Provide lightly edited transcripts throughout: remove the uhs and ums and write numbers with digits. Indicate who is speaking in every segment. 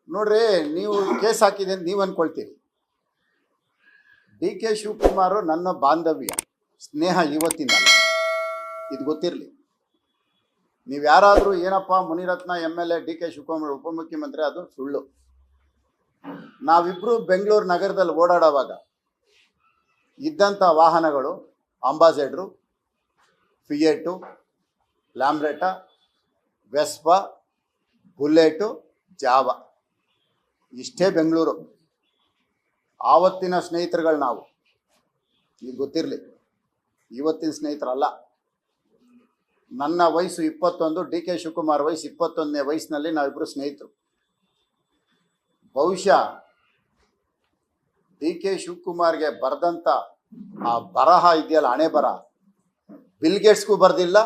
Speaker 1: ನೋಡ್ರಿ, ನೀವು ಕೇಸ್ ಹಾಕಿದೆ ಅಂತ ನೀವು ಅನ್ಕೊಳ್ತೀರಿ. ಡಿ ಕೆ ಶಿವಕುಮಾರ್ ನನ್ನ ಬಾಂಧವ್ಯ ಸ್ನೇಹ ಇವತ್ತಿಂದಲ್ಲ, ಇದು ಗೊತ್ತಿರಲಿ. ನೀವು ಯಾರಾದರೂ ಏನಪ್ಪ Muniratna MLA, D K Shivakumar ಉಪಮುಖ್ಯಮಂತ್ರಿ, ಅದು ಸುಳ್ಳು. ನಾವಿಬ್ಬರು ಬೆಂಗಳೂರು ನಗರದಲ್ಲಿ ಓಡಾಡುವಾಗ ಇದ್ದಂಥ ವಾಹನಗಳು ಅಂಬಾಸೆಡ್ರು, ಫಿಯೇಟು, ಲ್ಯಾಂಬ್ರೆಟಾ, ವೆಸ್ಪಾ, ಬುಲ್ಲೆಟು, ಜಾವ, ಇಷ್ಟೇ ಬೆಂಗಳೂರು. ಆವತ್ತಿನ ಸ್ನೇಹಿತರುಗಳು ನಾವು, ಈಗ ಗೊತ್ತಿರಲಿ, ಇವತ್ತಿನ ಸ್ನೇಹಿತರಲ್ಲ. ನನ್ನ ವಯಸ್ಸು 21, ಡಿ ಕೆ ಶಿವಕುಮಾರ್ ವಯಸ್ಸು 21ನೇ ವಯಸ್ಸಿನಲ್ಲಿ ನಾವಿಬ್ಬರು ಸ್ನೇಹಿತರು. ಬಹುಶಃ ಡಿ ಕೆ ಶಿವಕುಮಾರ್ಗೆ ಬರೆದಂಥ ಆ ಬರಹ ಇದೆಯಲ್ಲ, ಹಣೆ ಬರಹ, ಬಿಲ್ ಗೇಟ್ಸ್ಗೂ ಬರೆದಿಲ್ಲ,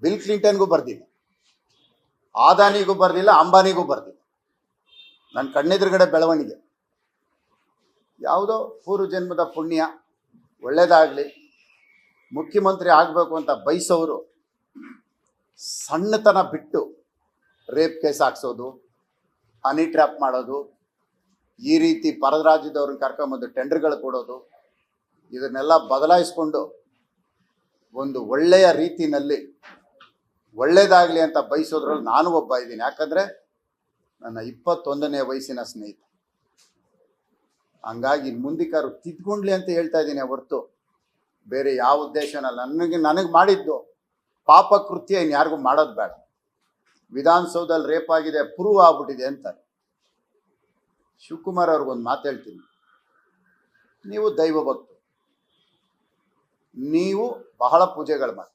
Speaker 1: ಬಿಲ್ ಕ್ಲಿಂಟನ್ಗೂ ಬರೆದಿಲ್ಲ, ಆದಾನಿಗೂ ಬರೆದಿಲ್ಲ, ಅಂಬಾನಿಗೂ ಬರೆದಿಲ್ಲ. ನನ್ನ ಕಣ್ಣೆದುರುಗಡೆ ಬೆಳವಣಿಗೆ. ಯಾವುದೋ ಪೂರ್ವ ಜನ್ಮದ ಪುಣ್ಯ, ಒಳ್ಳೇದಾಗಲಿ, ಮುಖ್ಯಮಂತ್ರಿ ಆಗಬೇಕು ಅಂತ ಬಯಸೋರು ಸಣ್ಣತನ ಬಿಟ್ಟು ರೇಪ್ ಕೇಸ್ ಹಾಕ್ಸೋದು, ಹನಿ ಟ್ರ್ಯಾಪ್ ಮಾಡೋದು, ಈ ರೀತಿ ಪರದ ರಾಜ್ಯದವ್ರನ್ನ ಕರ್ಕೊಂಬಂದು ಟೆಂಡರ್ಗಳು ಕೊಡೋದು, ಇದನ್ನೆಲ್ಲ ಬದಲಾಯಿಸ್ಕೊಂಡು ಒಂದು ಒಳ್ಳೆಯ ರೀತಿಯಲ್ಲಿ ಒಳ್ಳೇದಾಗಲಿ ಅಂತ ಬಯಸೋದ್ರಲ್ಲಿ ನಾನು ಒಬ್ಬ ಇದ್ದೀನಿ. ಯಾಕಂದರೆ ನನ್ನ 21ನೇ ವಯಸ್ಸಿನ ಸ್ನೇಹಿತ. ಹಂಗಾಗಿ ಮುಂದಿಕಾರು ತಿದ್ಕೊಂಡ್ಲಿ ಅಂತ ಹೇಳ್ತಾ ಇದ್ದೀನಿ ಹೊರತು ಬೇರೆ ಯಾವ ಉದ್ದೇಶನಲ್ಲ. ನನಗೆ ಮಾಡಿದ್ದು ಪಾಪ ಕೃತ್ಯ ಇನ್ಯಾರಿಗೂ ಮಾಡೋದು ಬೇಡ. ವಿಧಾನಸೌಧದಲ್ಲಿ ರೇಪ್ ಆಗಿದೆ, ಪ್ರೂವ್ ಆಗ್ಬಿಟ್ಟಿದೆ ಅಂತಾರೆ. ಶಿವಕುಮಾರ್ ಅವ್ರಿಗೊಂದು ಮಾತು ಹೇಳ್ತೀನಿ, ನೀವು ದೈವ ಭಕ್ತರು, ನೀವು ಬಹಳ ಪೂಜೆಗಳು ಮಾಡಿ,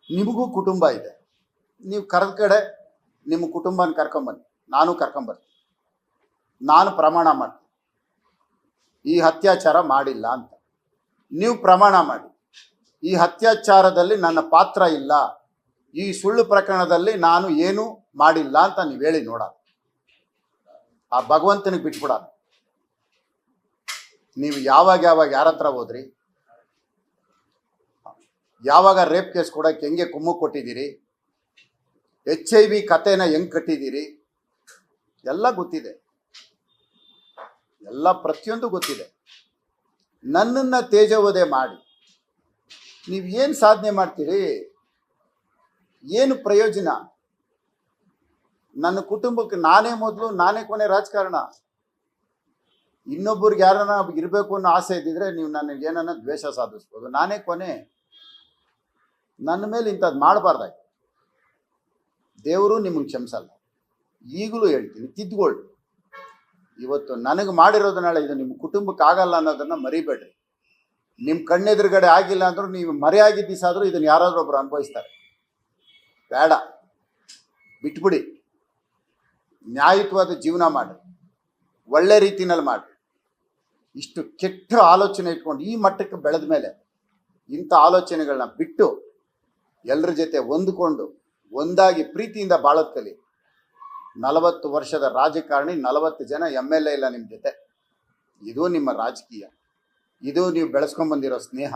Speaker 1: ನಿಮಗೂ ಕುಟುಂಬ ಇದೆ. ನೀವು ಕರೆದ ಕಡೆ ನಿಮ್ಮ ಕುಟುಂಬನ ಕರ್ಕೊಂಬನ್ನಿ, ನಾನು ಕರ್ಕೊಂಬರ್ತೀನಿ. ನಾನು ಪ್ರಮಾಣ ಮಾಡ್ತೀನಿ ಈ ಅತ್ಯಾಚಾರ ಮಾಡಿಲ್ಲ ಅಂತ. ನೀವು ಪ್ರಮಾಣ ಮಾಡಿ, ಈ ಅತ್ಯಾಚಾರದಲ್ಲಿ ನನ್ನ ಪಾತ್ರ ಇಲ್ಲ, ಈ ಸುಳ್ಳು ಪ್ರಕರಣದಲ್ಲಿ ನಾನು ಏನೂ ಮಾಡಿಲ್ಲ ಅಂತ ನೀವು ಹೇಳಿ ನೋಡ. ಆ ಭಗವಂತನಿಗೆ ಬಿಟ್ಬಿಡ. ನೀವು ಯಾವಾಗ ಯಾರ ಹತ್ರ ಹೋದ್ರಿ, ಯಾವಾಗ ರೇಪ್ ಕೇಸ್ ಕೊಡೋಕ್ಕೆ ಹೆಂಗೆ ಕುಮ್ಮು ಕೊಟ್ಟಿದ್ದೀರಿ, HIV ಕಥೆನ ಹೆಂಗೆ ಕಟ್ಟಿದ್ದೀರಿ, ಎಲ್ಲ ಗೊತ್ತಿದೆ, ಎಲ್ಲ ಪ್ರತಿಯೊಂದು ಗೊತ್ತಿದೆ. ನನ್ನನ್ನು ತೇಜೋವಧೆ ಮಾಡಿ ನೀವು ಏನು ಸಾಧನೆ ಮಾಡ್ತೀರಿ? ಏನು ಪ್ರಯೋಜನ? ನನ್ನ ಕುಟುಂಬಕ್ಕೆ ನಾನೇ ಮೊದಲು, ನಾನೇ ಕೊನೆ ರಾಜಕಾರಣ. ಇನ್ನೊಬ್ಬರಿಗೆ ಯಾರನ್ನ ಇರಬೇಕು ಅನ್ನೋ ಆಸೆ ಇದ್ದಿದ್ರೆ ನೀವು ನನಗೆ ಏನನ್ನ ದ್ವೇಷ ಸಾಧಿಸ್ಬೋದು. ನಾನೇ ಕೊನೆ. ನನ್ನ ಮೇಲೆ ಇಂಥದ್ದು ಮಾಡಬಾರ್ದಾಗಿ. ದೇವರು ನಿಮಗೆ ಕ್ಷಮಿಸಲ್ಲ. ಈಗಲೂ ಹೇಳ್ತೀನಿ, ತಿದ್ದುಕೊಳ್ಳಿ. ಇವತ್ತು ನನಗೆ ಮಾಡಿರೋದು ನಾಳೆ ಇದು ನಿಮ್ಮ ಕುಟುಂಬಕ್ಕೆ ಆಗಲ್ಲ ಅನ್ನೋದನ್ನು ಮರಿಬೇಡ್ರಿ. ನಿಮ್ಮ ಕಣ್ಣೆದುರುಗಡೆ ಆಗಿಲ್ಲ ಅಂದರೂ ನೀವು ಮರೆಯಾಗಿದ್ದ ದಿವಸ ಆದರೂ ಇದನ್ನು ಯಾರಾದರೂ ಒಬ್ರು ಅನುಭವಿಸ್ತಾರೆ. ಬೇಡ, ಬಿಟ್ಬಿಡಿ. ನ್ಯಾಯಯುತವಾದ ಜೀವನ ಮಾಡಿ, ಒಳ್ಳೆ ರೀತಿನಲ್ಲಿ ಮಾಡಿ. ಇಷ್ಟು ಕೆಟ್ಟ ಆಲೋಚನೆ ಇಟ್ಕೊಂಡು ಈ ಮಟ್ಟಕ್ಕೆ ಬೆಳೆದ ಮೇಲೆ ಇಂಥ ಆಲೋಚನೆಗಳನ್ನ ಬಿಟ್ಟು ಎಲ್ಲರ ಜೊತೆ ಹೊಂದ್ಕೊಂಡು ಒಂದಾಗಿ ಪ್ರೀತಿಯಿಂದ ಬಾಳೋದು ಕಲಿ. 40 ವರ್ಷದ ರಾಜಕಾರಣಿ, 40 ಜನ MLA ಇಲ್ಲ ನಿಮ್ಮ ಜೊತೆ. ಇದು ನಿಮ್ಮ ರಾಜಕೀಯ, ಇದು ನೀವು ಬೆಳೆಸ್ಕೊಂಡ್ಬಂದಿರೋ ಸ್ನೇಹ,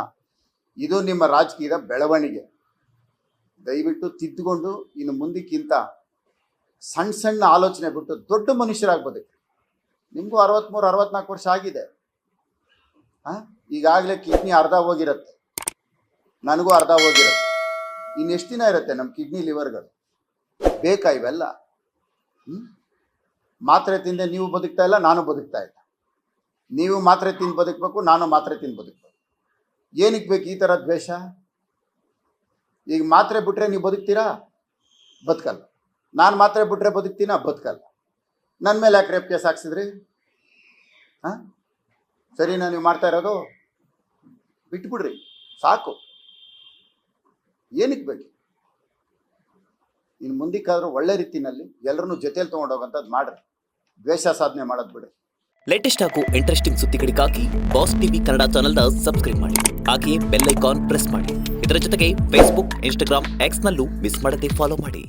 Speaker 1: ಇದು ನಿಮ್ಮ ರಾಜಕೀಯದ ಬೆಳವಣಿಗೆ. ದಯವಿಟ್ಟು ತಿದ್ದುಕೊಂಡು ಇನ್ನು ಮುಂದಕ್ಕಿಂತ ಸಣ್ಣ ಆಲೋಚನೆ ಬಿಟ್ಟು ದೊಡ್ಡ ಮನುಷ್ಯರಾಗ್ಬೋದು. ನಿಮಗೂ 63-64 ವರ್ಷ ಆಗಿದೆ. ಈಗಾಗಲೇ ಕಿಡ್ನಿ ಅರ್ಧ ಹೋಗಿರುತ್ತೆ, ನನಗೂ ಅರ್ಧ ಹೋಗಿರುತ್ತೆ. ಇನ್ನೆಷ್ಟು ದಿನ ಇರುತ್ತೆ ನಮ್ಮ ಕಿಡ್ನಿ ಲಿವರ್ಗಳು? ಬೇಕಾ ಇವೆಲ್ಲ? ಮಾತ್ರೆ ತಿಂದೆ ನೀವು ಬದುಕ್ತಾ ಇಲ್ಲ, ನಾನು ಬದುಕ್ತಾ ಇಲ್ಲ. ನೀವು ಮಾತ್ರೆ ತಿಂದು ಬದುಕಬೇಕು, ನಾನು ಮಾತ್ರೆ ತಿಂದು ಬದುಕಬೇಕು. ಏನಕ್ಕೆ ಬೇಕು ಈ ಥರ ದ್ವೇಷ? ಈಗ ಮಾತ್ರೆ ಬಿಟ್ಟರೆ ನೀವು ಬದುಕ್ತೀರಾ? ಬದುಕಲ್ಲ. ನಾನು ಮಾತ್ರೆ ಬಿಟ್ಟರೆ ಬದುಕ್ತೀನ? ಬದುಕಲ್ಲ. ನನ್ನ ಮೇಲೆ ಯಾಕೆ ರೇಪ್ ಕೇಸ್ ಹಾಕ್ಸಿದ್ರಿ? ಸರಿನಾ ನೀವು ಮಾಡ್ತಾ ಇರೋದು? ಬಿಟ್ಬಿಡ್ರಿ, ಸಾಕು. ಏನಕ್ಕೆ ಬೇಕು? ಇನ್ನು ಮುಂದಕ್ಕಾದ್ರೂ ಒಳ್ಳೆ ರೀತಿಯಲ್ಲಿ ಎಲ್ಲರನ್ನೂ ಜೊತೆಯಲ್ಲಿ ತೊಗೊಂಡೋಗಂಥದ್ದು ಮಾಡ್ರಿ. ದ್ವೇಷ ಸಾಧನೆ ಮಾಡೋದು ಬಿಡ್ರಿ.
Speaker 2: ಲೇಟೆಸ್ಟ್ ಹಾಗೂ ಇಂಟ್ರೆಸ್ಟಿಂಗ್ ಸುದ್ದಿಗಳಿಗಾಗಿ ಬಾಸ್ ಟಿವಿ ಕನ್ನಡ ಚಾನೆಲ್ನ ಸಬ್ಸ್ಕ್ರೈಬ್ ಮಾಡಿ. ಹಾಗೆಯೇ ಬೆಲ್ ಐಕಾನ್ ಪ್ರೆಸ್ ಮಾಡಿ. ಇದರ ಜೊತೆಗೆ ಫೇಸ್ಬುಕ್, ಇನ್ಸ್ಟಾಗ್ರಾಮ್, ಎಕ್ಸ್ನಲ್ಲೂ ಮಿಸ್ ಮಾಡದೆ ಫಾಲೋ ಮಾಡಿ.